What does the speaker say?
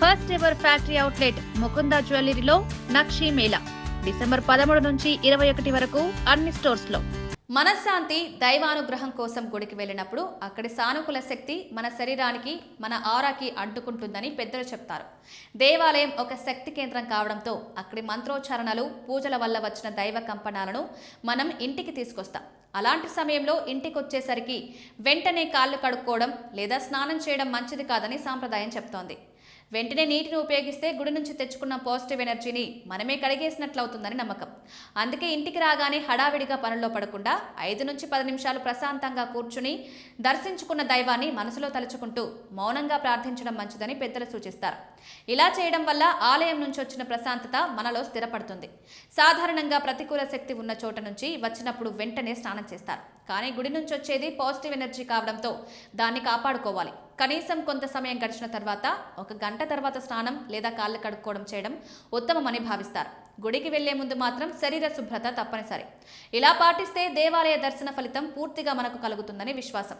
First ever factory outlet Mukunda జ్యువెలరీలో Nakshi Mela December 13 నుంచి 21 వరకు అన్ని స్టోర్స్ లో. మనశ్శాంతి, దైవానుగ్రహం కోసం గుడికి వెళ్ళినప్పుడు అక్కడి సానుకూల శక్తి మన శరీరానికి, మన ఆరాకి అడ్డుకుంటుందని పెద్దలు చెప్తారు. దేవాలయం ఒక శక్తి కేంద్రం కావడంతో అక్కడి మంత్రోచ్చారణలు, పూజల వల్ల వచ్చిన దైవ కంపనాలను మనం ఇంటికి తీసుకొస్తాం. అలాంటి సమయంలో ఇంటికి వచ్చేసరికి వెంటనే కాళ్ళు కడుక్కోవడం లేదా స్నానం చేయడం మంచిది కాదని సాంప్రదాయం చెప్తోంది. వెంటనే నీటిని ఉపయోగిస్తే గుడి నుంచి తెచ్చుకున్న పాజిటివ్ ఎనర్జీని మనమే కడిగేసినట్లవుతుందని నమ్మకం. అందుకే ఇంటికి రాగానే హడావిడిగా పనుల్లో పడకుండా 5 నుంచి 10 నిమిషాలు ప్రశాంతంగా కూర్చుని దర్శించుకున్న దైవాన్ని మనసులో తలుచుకుంటూ మౌనంగా ప్రార్థించడం మంచిదని పెద్దలు సూచిస్తారు. ఇలా చేయడం వల్ల ఆలయం నుంచి వచ్చిన ప్రశాంతత మనలో స్థిరపడుతుంది. సాధారణంగా ప్రతికూల శక్తి ఉన్న చోట నుంచి వచ్చినప్పుడు వెంటనే స్నానం చేస్తారు. కానీ గుడి నుంచి వచ్చేది పాజిటివ్ ఎనర్జీ కావడంతో దాన్ని కాపాడుకోవాలి. కనీసం కొంత సమయం గడిచిన తర్వాత 1 గంట తర్వాత స్నానం లేదా కాళ్ళు కడుక్కోవడం చేయడం ఉత్తమమని భావిస్తారు. గుడికి వెళ్లే ముందు మాత్రం శరీర శుభ్రత తప్పనిసరి. ఇలా పాటిస్తే దేవాలయ దర్శన ఫలితం పూర్తిగా మనకు కలుగుతుందని విశ్వాసం.